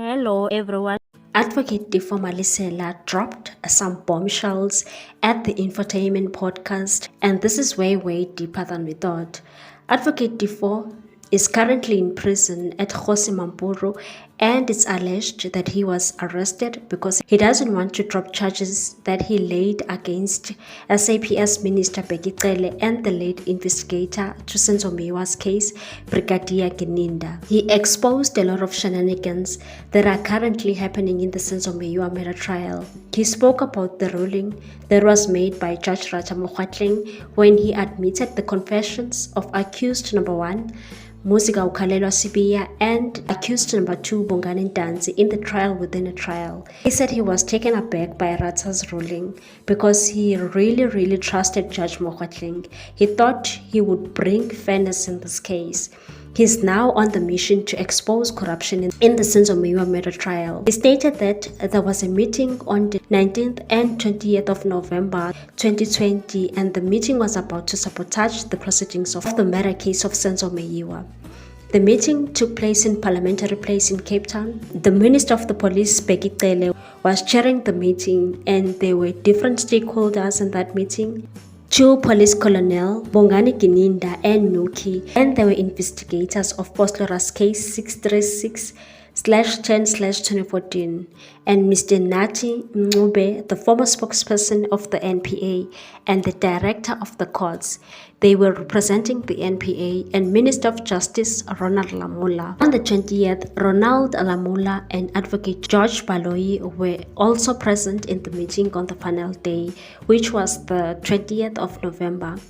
Hello everyone. Advocate Difo Malisela dropped some bombshells at the infotainment podcast, and this is way deeper than we thought. Advocate Difo is currently in prison at Khosi Mampuru, and it's alleged that he was arrested because he doesn't want to drop charges that he laid against SAPS Minister Bekicele and the late investigator to Senzo Mewa's case, Brigadier Gininda. He exposed a lot of shenanigans that are currently happening in the Senzo Mewa murder trial. He spoke about the ruling that was made by Judge Raja Mokgwatleng when he admitted the confessions of accused number 1, Musika Ukhalelwa Sibiya, and accused number 2, Bongani Ntanzi, in the trial within a trial. He said he was taken aback by Rata's ruling because he really trusted Judge Mokgwatleng. He thought he would bring fairness in this case. He's now on the mission to expose corruption in the Senzo Mewa murder trial. He stated that there was a meeting on the 19th and 20th of November 2020, and the meeting was about to sabotage the proceedings of the murder case of Senzo Mewa. The meeting took place in Parliamentary Place in Cape Town. The Minister of the Police, Bekicele, was chairing the meeting, and there were different stakeholders in that meeting. 2 police colonel, Bongani Gininda and Nuki, and they were investigators of Postlora's case 636/10/2014, and Mr. Nati Mncube, the former spokesperson of the NPA and the director of the courts. They were representing the NPA and Minister of Justice Ronald Lamola. On the 20th, Ronald Lamola and Advocate George Baloyi were also present in the meeting on the final day, which was the 20th of November.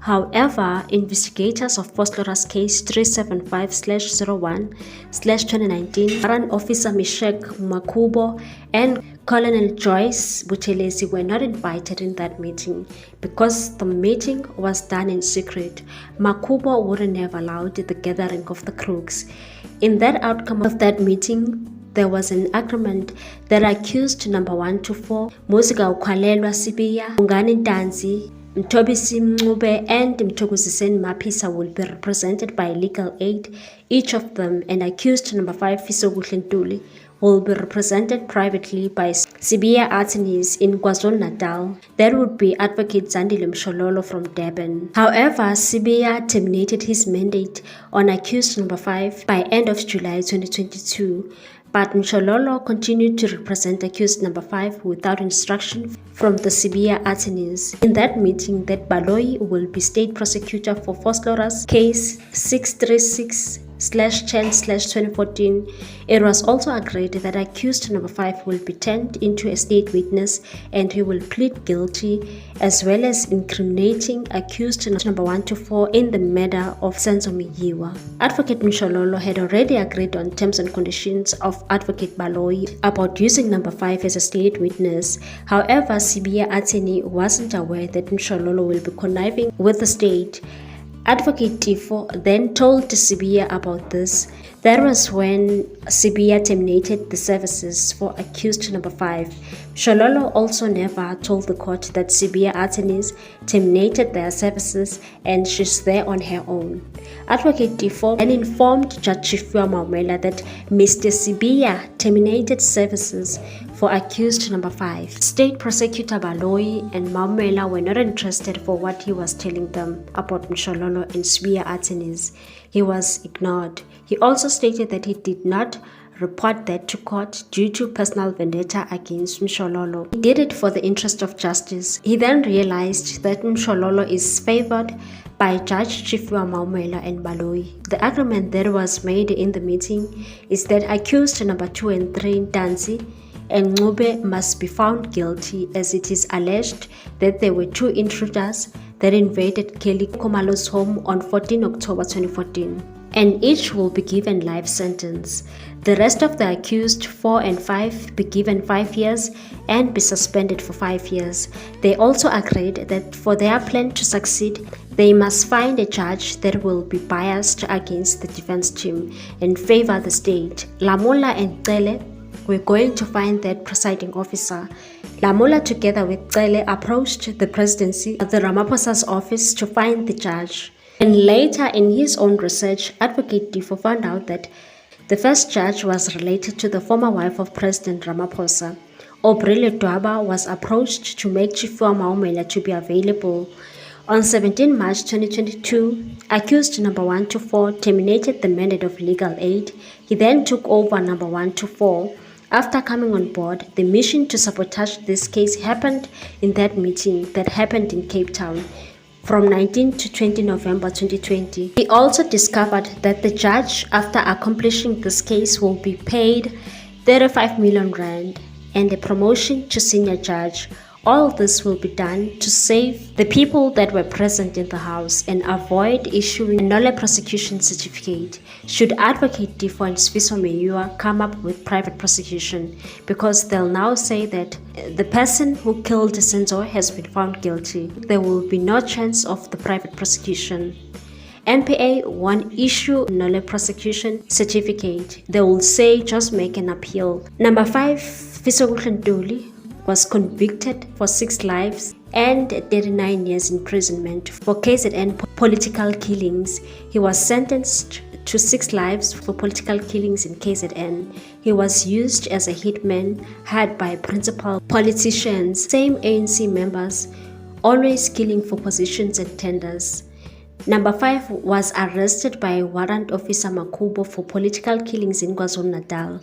However, investigators of Postlora's case 375/01/2019, Warrant Officer Mishek Makubo and Colonel Joyce Buthelezi were not invited in that meeting because the meeting was done in secret. Makubo wouldn't have allowed the gathering of the crooks. In that outcome of that meeting, there was an agreement that accused number 1 to 4, Musika Ukhalelwa Sibiya, Bongani Ntanzi, Mthobisi Mncube, and Mthokoziseni Maphisa will be represented by legal aid, each of them, and accused number 5, Fisokuhle Ntuli, will be represented privately by Sibiya attorneys in KwaZulu-Natal. That would be Advocate Zandile Mshololo from Durban. However, Sibiya terminated his mandate on accused number 5 by end of July 2022. But Mshololo continued to represent accused number 5 without instruction from the Sibiya attorneys. In that meeting, that Baloyi will be state prosecutor for Postlora's case 636/10/2014. It was also agreed that accused number 5 will be turned into a state witness and he will plead guilty, as well as incriminating accused number 1 to 4 in the murder of Senzo Mewa. Advocate Mshololo had already agreed on terms and conditions of Advocate Baloyi about using number 5 as a state witness. However, Sibiya attorney wasn't aware that Mshololo will be conniving with the state. Advocate Tifo then told Sibiya about this. That was when Sibiya terminated the services for accused number 5. Mshololo also never told the court that Sibiya attorneys terminated their services and she's there on her own. Advocate Tifo then informed Judge Chifua Maumela that Mr. Sibiya terminated services for accused number 5. State Prosecutor Baloyi and Maumela were not interested for what he was telling them about Mshololo and Sibiya attorneys. He was ignored. He also stated that he did not report that to court due to personal vendetta against Mshololo. He did it for the interest of justice. He then realized that Mshololo is favored by Judge Chifua Maumela and Baloyi. The agreement that was made in the meeting is that accused number 2 and 3, Ntanzi and Mncube, must be found guilty, as it is alleged that there were 2 intruders that invaded Kelly Khumalo's home on 14 October 2014, and each will be given life sentence. The rest of the accused 4 and 5 be given 5 years and be suspended for 5 years. They also agreed that for their plan to succeed, they must find a judge that will be biased against the defense team and favor the state. Lamola and Cele were going to find that presiding officer. Lamola, together with Cele, approached the presidency of the Ramaphosa's office to find the judge. And later, in his own research, Advocate Tifo found out that The first charge was related to the former wife of President Ramaphosa. Obrile Dwaba was approached to make Chifuwa Maumela to be available. On 17 March 2022, accused number 1 to 4 terminated the mandate of legal aid. He then took over number 1 to 4. After coming on board, the mission to sabotage this case happened in that meeting that happened in Cape Town from 19 to 20 November 2020. He also discovered that the judge, after accomplishing this case, will be paid 35 million rand and a promotion to senior judge. All this will be done to save the people that were present in the house and avoid issuing a nolle prosecution certificate should Advocate Difo and Sfiso Meyua come up with private prosecution, because they'll now say that the person who killed Senzo has been found guilty. There will be no chance of the private prosecution. NPA won't issue nolle prosecution certificate. They will say just make an appeal. Number 5, Fiso Ntuli was convicted for 6 lives and 39 years imprisonment for KZN political killings. He was sentenced to 6 lives for political killings in KZN. He was used as a hitman hired by principal politicians, same ANC members, always killing for positions and tenders. Number 5 was arrested by Warrant Officer Makubo for political killings in KwaZulu-Natal.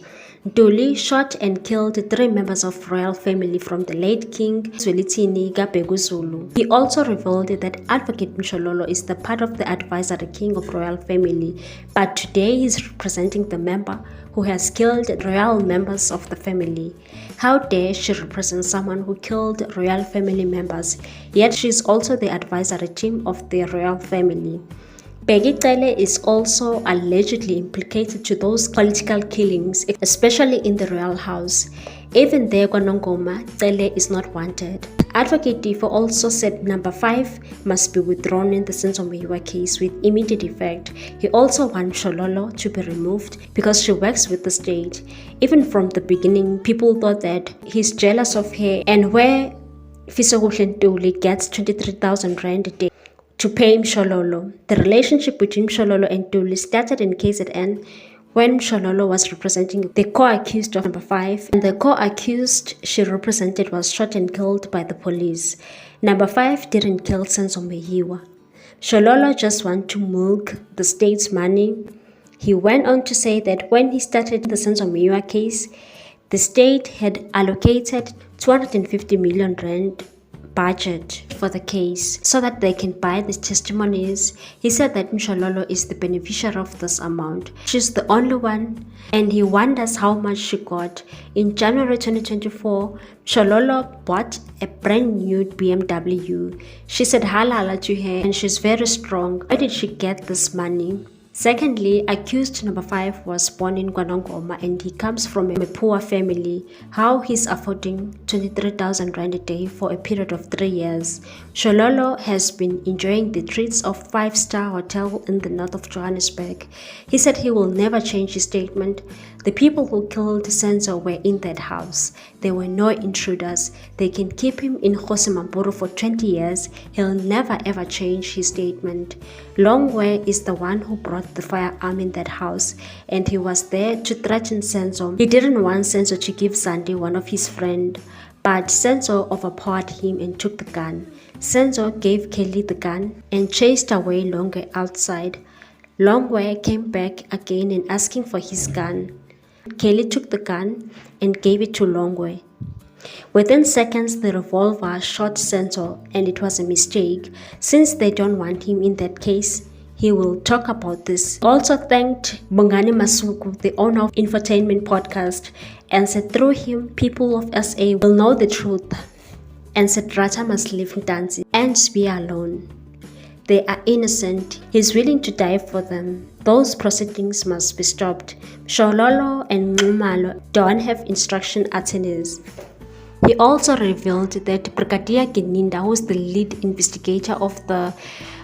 Ntuli shot and killed 3 members of royal family from the late King Zwelithini Gabeguzulu. He also revealed that Advocate Mshololo is the part of the advisory king of royal family, but today he is representing the member who has killed royal members of the family. How dare she represent someone who killed royal family members, yet she is also the advisory team of the royal family. Peggy Cele is also allegedly implicated to those political killings, especially in the royal house. Even there, KwaNongoma, Cele is not wanted. Advocate Difo also said number 5 must be withdrawn in the Senzo Meyua case with immediate effect. He also wants Mshololo to be removed because she works with the state. Even from the beginning, people thought that he's jealous of her, and where Fiso Ntuli gets 23,000 rand a day to pay Mshololo. The relationship between Mshololo and Ntuli started in KZN when Mshololo was representing the co-accused of number 5, and the co-accused she represented was shot and killed by the police. Number 5 didn't kill Senzo Meyua. Mshololo just wanted to milk the state's money. He went on to say that when he started the Senzo Meyua case, the state had allocated 250 million rand budget for the case so that they can buy the testimonies. He said that Mshololo is the beneficiary of this amount. She's the only one, and he wonders how much she got. In January 2024, Mshololo bought a brand new BMW. She said halala to her, and she's very strong. Where did she get this money? Secondly, accused number 5 was born in KwaNongoma and he comes from a poor family. How he's affording 23,000 rand a day for a period of 3 years. Mshololo has been enjoying the treats of 5-star hotel in the north of Johannesburg. He said he will never change his statement. The people who killed Senzo were in that house. There were no intruders. They can keep him in Mampuru for 20 years. He'll never ever change his statement. Longwe is the one who brought the firearm in that house, and he was there to threaten Senzo. He didn't want Senzo to give Zandi one of his friends, but Senzo overpowered him and took the gun. Senzo gave Kelly the gun and chased away Longwe outside. Longwe came back again and asking for his gun. Kelly took the gun and gave it to Longwe. Within seconds, the revolver shot Senzo, and it was a mistake. Since they don't want him in that case, he will talk about this. Also thanked Bongani Masuku, the owner of Infotainment Podcast, and said through him, people of SA will know the truth. And said Rata must leave Ntanzi and be alone. They are innocent. He's willing to die for them. Those proceedings must be stopped. Mshololo and Ngumalo don't have instruction attorneys. He also revealed that Brigadier Gininda, who is the lead investigator of the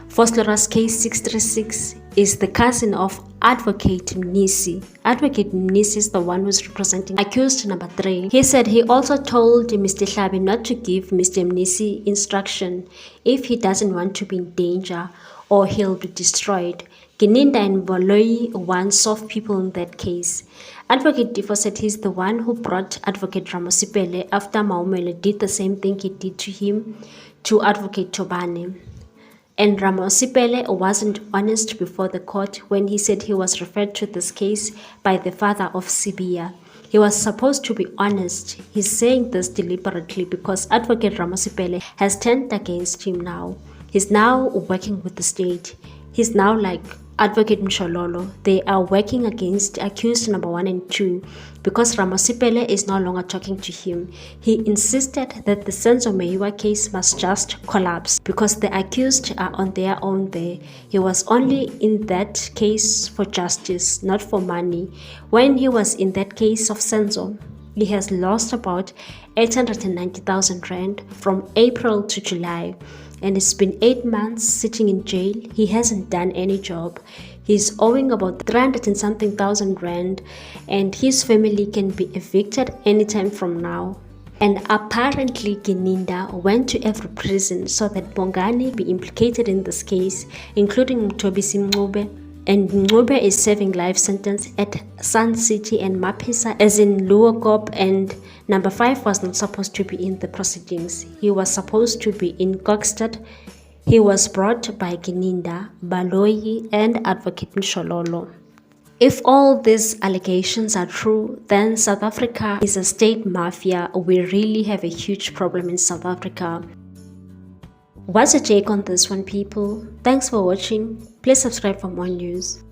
Phosphorus case 636, is the cousin of Advocate Mnisi. Advocate Mnisi is the one who's representing accused number 3. He said he also told Mr. Hlabi not to give Mr. Mnisi instruction if he doesn't want to be in danger or he'll be destroyed. Gininda and Baloyi weren't soft people in that case. Advocate Difo said he's the one who brought Advocate Ramosepele after Maumele did the same thing he did to him to Advocate Tobane. And Ramosepele wasn't honest before the court when he said he was referred to this case by the father of Sibia. He was supposed to be honest. He's saying this deliberately because Advocate Ramosepele has turned against him now. He's now working with the state. He's now like Advocate Mshololo. They are working against accused number 1 and 2 because Ramosepele is no longer talking to him. He insisted that the Senzo Meyiwa case must just collapse because the accused are on their own there. He was only in that case for justice, not for money. When he was in that case of Senzo, he has lost about 890,000 rand from April to July. And it's been 8 months sitting in jail. He hasn't done any job. He's owing about 300 and something thousand rand, and his family can be evicted anytime from now. And apparently Gininda went to every prison so that Bongani be implicated in this case, including Mtobisi Mncube. And Mncube is serving life sentence at Sun City and Mapisa as in Luokop, and number 5 was not supposed to be in the proceedings. He was supposed to be in Kokstad. He was brought by Gininda, Baloyi and Advocate Mshololo. If all these allegations are true, then South Africa is a state mafia. We really have a huge problem in South Africa. What's your take on this one, people? Thanks for watching. Please subscribe for more news.